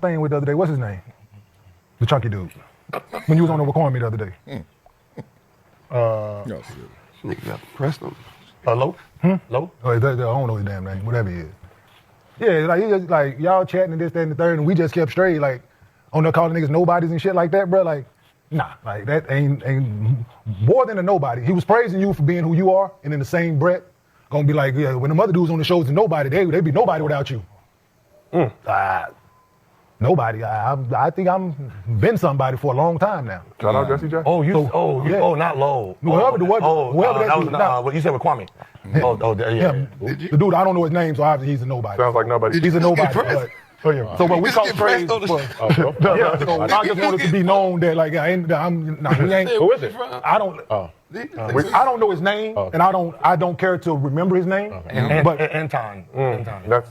thing with the other day. What's his name? The chunky dude. When you was on the Kwame the other day. Nigga pressed him. Low? Low? Oh, I don't know his damn name, whatever he is. Yeah, like he just like y'all chatting and this, that, and the third, and we just kept straight, like on there calling niggas nobodies and shit like that, bro. Like, nah, like that ain't more than a nobody. He was praising you for being who you are, and in the same breath, gonna be like, yeah, when the other dudes on the shows and nobody, they be nobody without you. Nobody. I think I'm been somebody for a long time now. Shout out Jesse J. Not low. Whoever that dude. You said with Kwame. The dude, I don't know his name, so obviously he's a nobody. Sounds like nobody. He's a nobody. So when we call praise, so I just wanted to be known that like we ain't. Who is it? I don't know his name, and I don't care to remember his name. But Anton.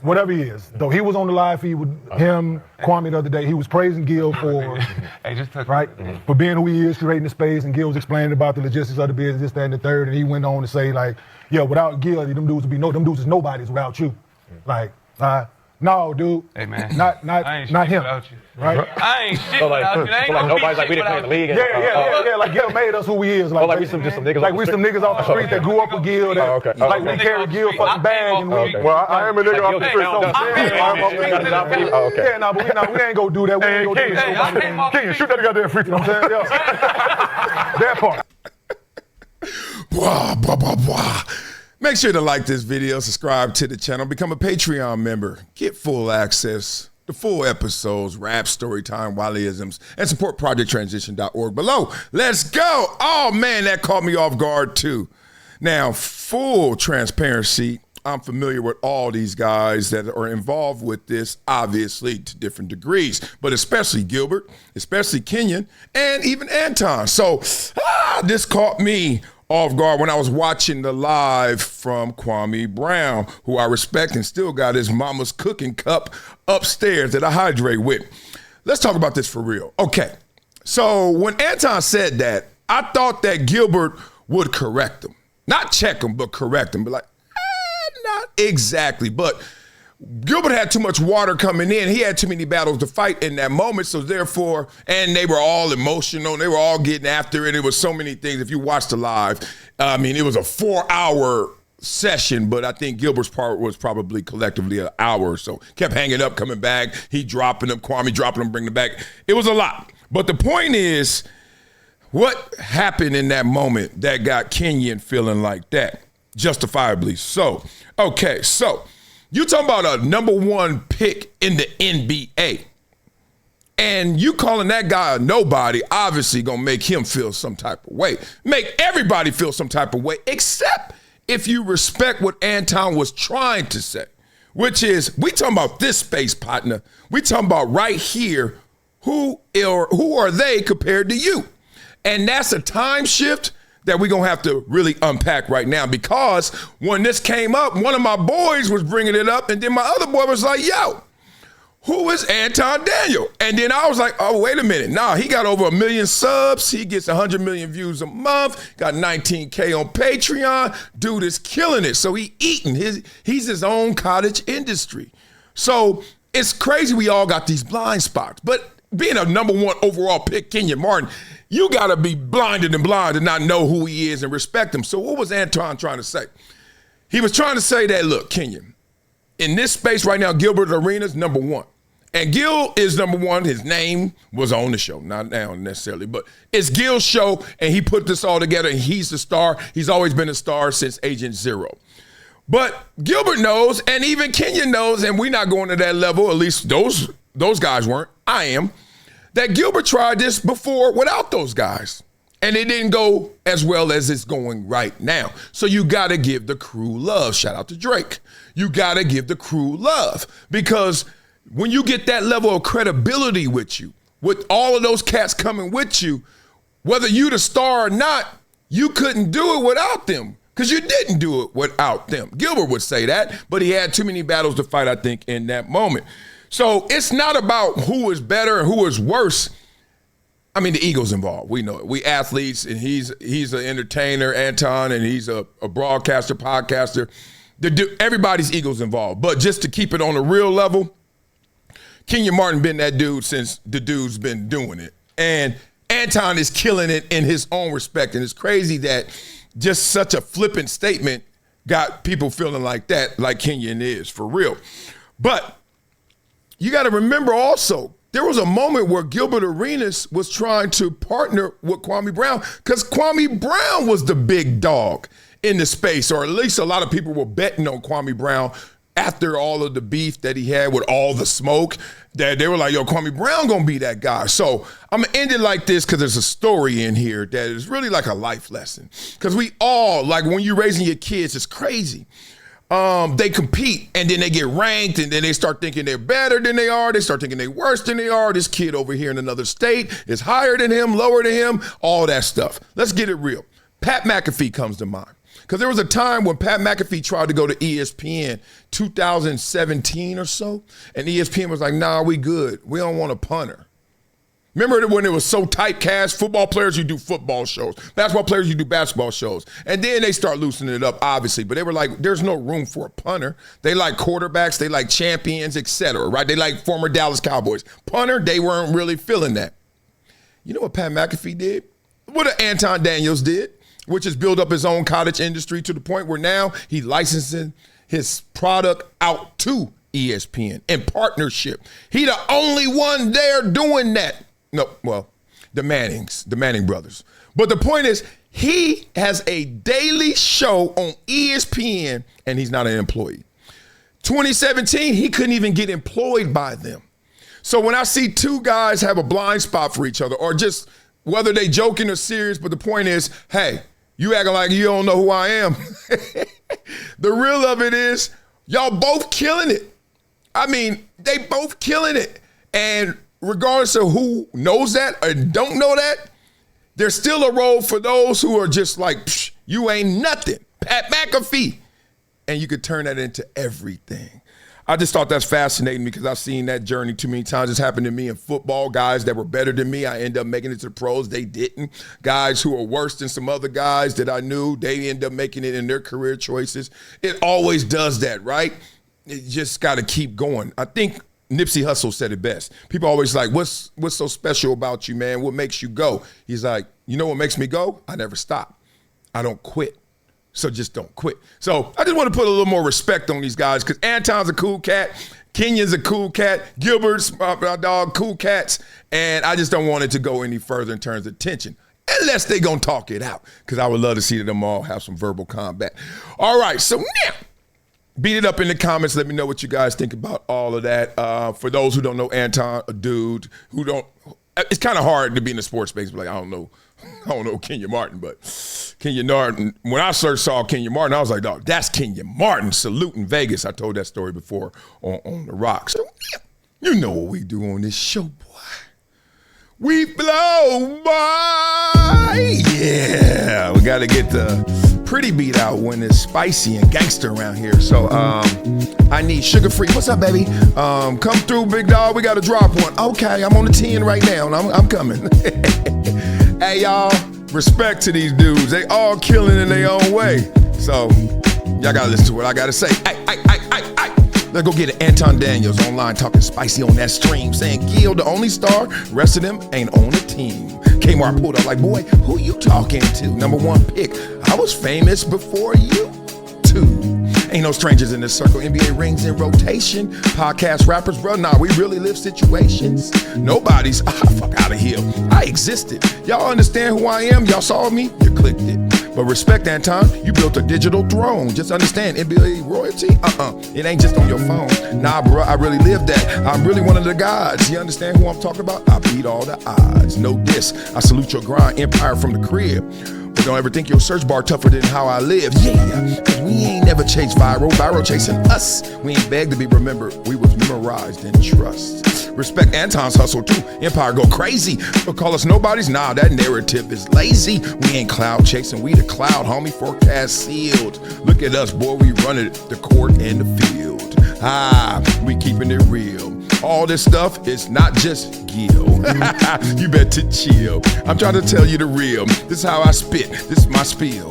Whatever he is, though he was on the live feed with him, Kwame the other day. He was praising Gil for for being who he is, creating the space, and Gil was explaining about the logistics of the business, this, that, and the third, and he went on to say like, yeah, without Gil, them dudes is nobodies without you, like. No, dude. Hey, man. Not him. Right? I ain't shit without you. Ain't like nobody's like we didn't play in the league. Yeah. Like Gil made us who we is. Like we some niggas. Like we some niggas off the street that grew up with Gil. Like we carry Gil fucking bag. And well, I am a nigga off the street. Yeah, but we ain't gonna do that. We ain't gonna do that. Kenyon, shoot that goddamn free throw. That part. Blah, blah, blah, blah. Make sure to like this video, subscribe to the channel, become a Patreon member, get full access to full episodes, rap, story time, Wileyisms, and support projecttransition.org below. Let's go. Oh, man, that caught me off guard, too. Now, full transparency, I'm familiar with all these guys that are involved with this, obviously, to different degrees, but especially Gilbert, especially Kenyon, and even Anton. So this caught me off guard when I was watching the live from Kwame Brown, who I respect and still got his mama's cooking cup upstairs that I hydrate with. Let's talk about this for real. Okay, so when Anton said that, I thought that Gilbert would correct him. Not check him, but correct him. Be like, not exactly, but Gilbert had too much water coming in. He had too many battles to fight in that moment, so therefore, and they were all emotional. They were all getting after it. It was so many things. If you watched the live, I mean, it was a 4-hour session, but I think Gilbert's part was probably collectively an hour or so. Kept hanging up, coming back. He dropping them, Kwame dropping them, bringing them back. It was a lot. But the point is, what happened in that moment that got Kenyon feeling like that? Justifiably so. Okay, so you talking about a #1 pick in the NBA, and you calling that guy a nobody, obviously gonna make him feel some type of way. Make everybody feel some type of way, except if you respect what Anton was trying to say, which is, we talking about this space, partner. We talking about right here, who are they compared to you? And that's a time shift that we're going to have to really unpack right now, because when this came up, one of my boys was bringing it up, and then my other boy was like, yo, who is Anton Daniels? And then I was like, oh, wait a minute. Nah, he got over 1 million subs. He gets 100 million views a month, got 19K on Patreon. Dude is killing it. So he's his own cottage industry. So it's crazy we all got these blind spots. But being a #1 overall pick, Kenyon Martin, you got to be blinded and blind to not know who he is and respect him. So what was Anton trying to say? He was trying to say that, look, Kenyon, in this space right now, Gilbert Arenas, #1. And Gil is #1. His name was on the show, not now necessarily, but it's Gil's show, and he put this all together, and he's the star. He's always been a star since Agent Zero. But Gilbert knows, and even Kenyon knows, and we're not going to that level, at least those guys weren't. I am. That Gilbert tried this before without those guys, and it didn't go as well as it's going right now. So you got to give the crew love. Shout out to Drake. You got to give the crew love, because when you get that level of credibility with you, with all of those cats coming with you, whether you the star or not, you couldn't do it without them, because you didn't do it without them. Gilbert would say that, but he had too many battles to fight, I think, in that moment. So it's not about who is better and who is worse. I mean, the ego's involved. We know it. We athletes, and he's an entertainer, Anton, and he's a broadcaster, podcaster. Everybody's ego's involved. But just to keep it on a real level, Kenyon Martin been that dude since the dude's been doing it. And Anton is killing it in his own respect. And it's crazy that just such a flippant statement got people feeling like that, like Kenyon is, for real. But you got to remember also, there was a moment where Gilbert Arenas was trying to partner with Kwame Brown because Kwame Brown was the big dog in the space, or at least a lot of people were betting on Kwame Brown after all of the beef that he had with all the smoke, that they were like, yo, Kwame Brown gonna be that guy. So I'm gonna end it like this because there's a story in here that is really like a life lesson. Because we all, like when you're raising your kids, it's crazy. They compete and then they get ranked and then they start thinking they're better than they are. They start thinking they're worse than they are. This kid over here in another state is higher than him, lower than him, all that stuff. Let's get it real. Pat McAfee comes to mind. Because there was a time when Pat McAfee tried to go to ESPN 2017 or so, and ESPN was like, nah, we good. We don't want a punter. Remember when it was so typecast? Football players, you do football shows. Basketball players, you do basketball shows. And then they start loosening it up, obviously. But they were like, there's no room for a punter. They like quarterbacks. They like champions, et cetera, right? They like former Dallas Cowboys. Punter, they weren't really feeling that. You know what Pat McAfee did? What Anton Daniels did, which is build up his own cottage industry to the point where now he's licensing his product out to ESPN in partnership. He the only one there doing that. No, well, the Manning brothers. But the point is, he has a daily show on ESPN, and he's not an employee. 2017, he couldn't even get employed by them. So when I see two guys have a blind spot for each other, or just whether they joking or serious, but the point is, hey, you acting like you don't know who I am. The real of it is, y'all both killing it. I mean, they both killing it. And regardless of who knows that or don't know that, there's still a role for those who are just like, you ain't nothing. Pat McAfee. And you could turn that into everything. I just thought that's fascinating because I've seen that journey too many times. It's happened to me in football. Guys that were better than me, I end up making it to the pros. They didn't. Guys who are worse than some other guys that I knew, they end up making it in their career choices. It always does that, right? You just got to keep going. I think Nipsey Hussle said it best. People always like, what's so special about you, man? What makes you go? He's like, you know what makes me go? I never stop. I don't quit. So just don't quit. So I just want to put a little more respect on these guys because Anton's a cool cat. Kenyon's a cool cat. Gilbert's my dog, cool cats. And I just don't want it to go any further in terms of tension. Unless they going to talk it out because I would love to see them all have some verbal combat. All right, so now, beat it up in the comments. Let me know what you guys think about all of that. For those who don't know Anton, a dude who don't, it's kind of hard to be in the sports space, but like, I don't know Kenyon Martin, but Kenyon Martin, when I first saw Kenyon Martin, I was like, dog, that's Kenyon Martin. Salute in Vegas. I told that story before on The Rock. So, you know what we do on this show, boy. We blow by. Yeah, we got to get the pretty beat out when it's spicy and gangster around here. So I need sugar-free. What's up, baby? Come through, big dog. We got to drop one. Okay, I'm on the 10 right now, and I'm coming. Hey, y'all, respect to these dudes. They all killing in their own way. So y'all got to listen to what I got to say. Let's go get it. Anton Daniels online talking spicy on that stream, saying Gil, the only star, rest of them ain't on the team. K-Mart pulled up like, boy, who you talking to? Number one pick. I was famous before you too. Ain't no strangers in this circle. NBA rings in rotation. Podcast rappers, bro, nah, we really live situations. Nobodies, fuck out of here. I existed. Y'all understand who I am? Y'all saw me? You clicked it. But respect, Anton, you built a digital throne. Just understand, NBA royalty, it ain't just on your phone. Nah, bro, I really lived that. I'm really one of the gods. You understand who I'm talking about? I beat all the odds. No diss. I salute your grind, empire from the crib. But don't ever think your search bar tougher than how I live. Yeah, cause we ain't never chased viral chasing us. We ain't begged to be remembered. We was memorized in trust. Respect Anton's hustle too. Empire go crazy. But call us nobodies? Nah, that narrative is lazy. We ain't cloud chasing, we the cloud, homie. Forecast sealed. Look at us, boy, we running the court and the field. We keeping it real. All this stuff is not just Gil. You better chill. I'm trying to tell you the real. This is how I spit. This is my spiel.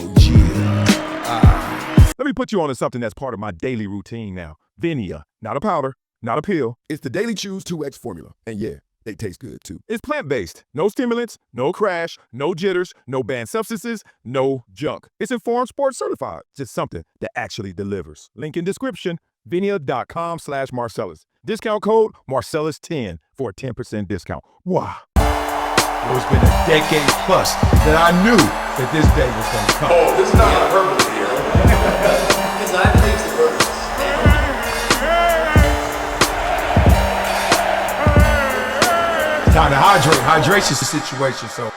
Let me put you on to something that's part of my daily routine now. Vinia, not a powder, not a pill. It's the Daily Chews 2X formula. And yeah, they taste good too. It's plant-based. No stimulants, no crash, no jitters, no banned substances, no junk. It's Informed Sports certified. Just something that actually delivers. Link in description, Venia.com/Marcellus. Discount code Marcellus10 for a 10% discount. Wow. It's been a decade plus that I knew that this day was going to come. Oh, this is not hyperbole here. Because I think the verse. Time to hydrate. Hydration's the situation, so